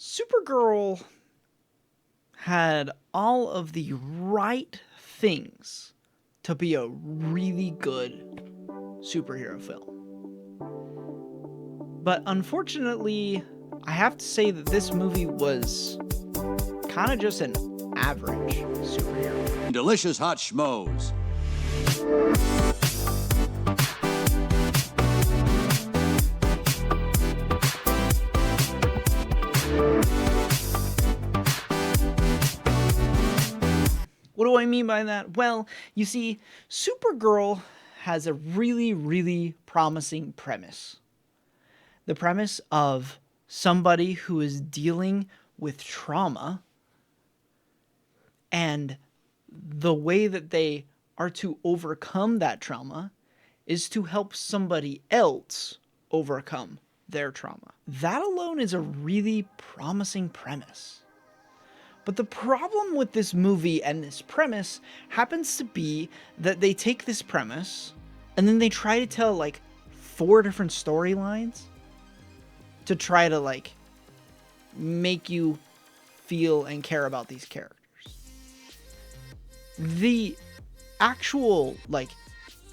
Supergirl had all of the right things to be a really good superhero film. But unfortunately, I have to say that this movie was kind of just an average superhero. Delicious hot schmoes. What do I mean by that? Well, you see, Supergirl has a really, really promising premise. The premise of somebody who is dealing with trauma, and the way that they are to overcome that trauma is to help somebody else overcome their trauma. That alone is a really promising premise. But the problem with this movie and this premise happens to be that they take this premise and then they try to tell like 4 different storylines to try to like make you feel and care about these characters. The actual like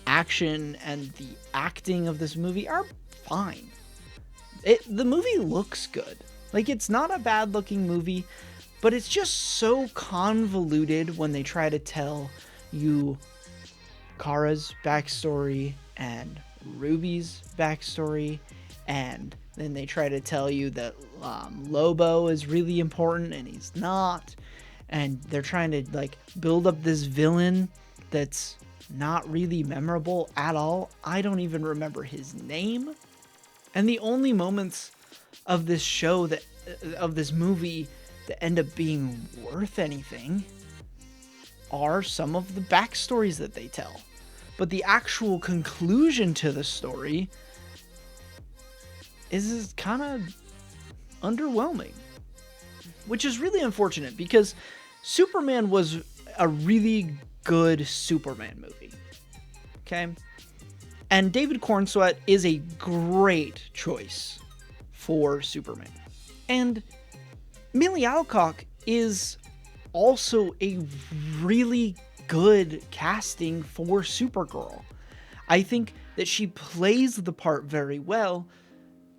action and the acting of this movie are fine. The movie looks good. Like, it's not a bad looking movie, but it's just so convoluted when they try to tell you Kara's backstory and Ruby's backstory, and then they try to tell you that Lobo is really important and he's not, and they're trying to like build up this villain that's not really memorable at all. I don't even remember his name. And the only moments of this show that of this movie that end up being worth anything are some of the backstories that they tell. But the actual conclusion to the story is kind of underwhelming, which is really unfortunate because Superman was a really good Superman movie. Okay? And David Cornsweet is a great choice for Superman. And Millie Alcock is also a really good casting for Supergirl. I think that she plays the part very well.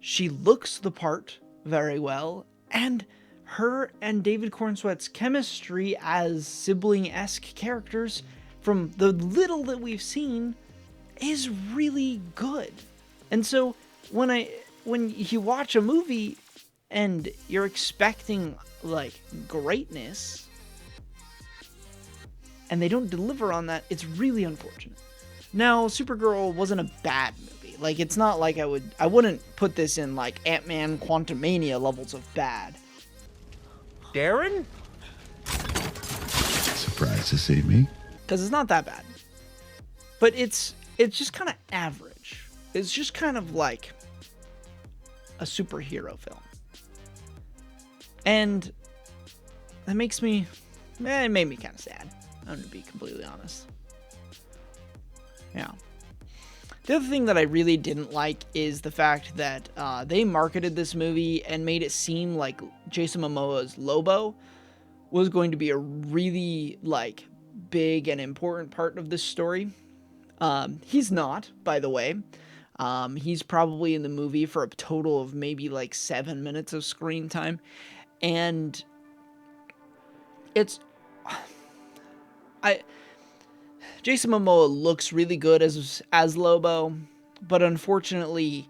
She looks the part very well. And her and David Cornsweet's chemistry as sibling-esque characters, from the little that we've seen, is really good. And so when you watch a movie and you're expecting like greatness and they don't deliver on that, it's really unfortunate. Now, Supergirl wasn't a bad movie. Like, it's not like I wouldn't put this in like Ant-Man Quantumania levels of bad. Darren? Surprised to see me? Because it's not that bad. But it's just kind of average. It's just kind of like a superhero film. And that makes me... it made me kind of sad. I'm going to be completely honest. Yeah. The other thing that I really didn't like is the fact that they marketed this movie and made it seem like Jason Momoa's Lobo was going to be a really, like, big and important part of this story. He's not, by the way. He's probably in the movie for a total of maybe like 7 minutes of screen time. And it's... Jason Momoa looks really good as Lobo, but unfortunately,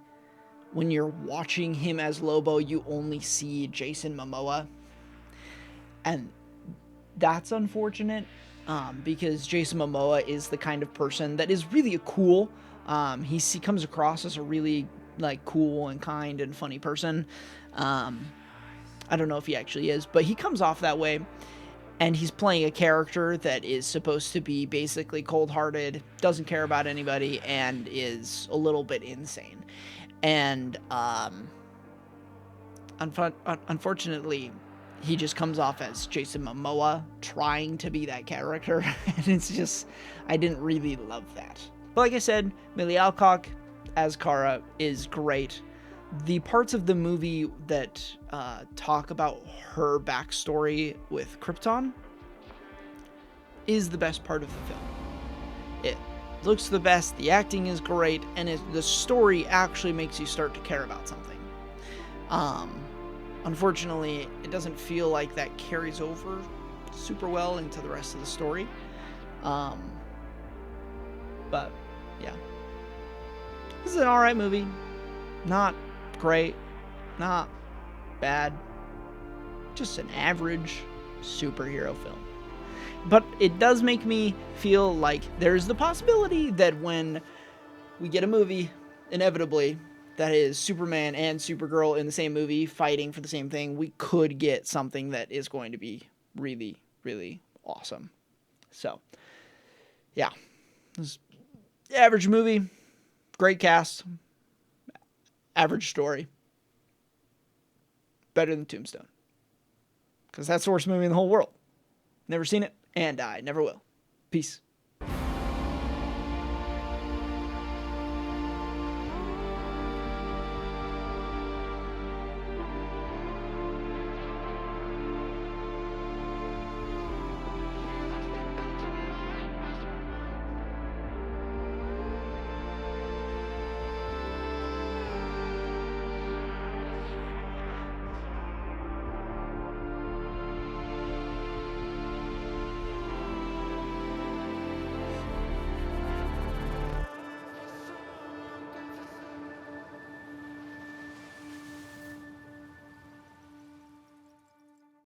when you're watching him as Lobo, you only see Jason Momoa. And that's unfortunate. Because Jason Momoa is the kind of person that is really cool. He comes across as a really like cool and kind and funny person. I don't know if he actually is, but he comes off that way. And he's playing a character that is supposed to be basically cold-hearted, doesn't care about anybody, and is a little bit insane. And unfortunately, he just comes off as Jason Momoa trying to be that character. And it's just, I didn't really love that. But like I said, Millie Alcock as Kara is great. the parts of the movie that talk about her backstory with Krypton is the best part of the film. It looks the best, the acting is great, and the story actually makes you start to care about something. Unfortunately, it doesn't feel like that carries over super well into the rest of the story. But yeah, this is an alright movie. Not great, not bad, just an average superhero film. But it does make me feel like there's the possibility that when we get a movie, inevitably, that is Superman and Supergirl in the same movie fighting for the same thing, we could get something that is going to be really, really awesome. So, yeah. This average movie, great cast, average story. Better than Tombstone. Because that's the worst movie in the whole world. Never seen it, and I never will. Peace.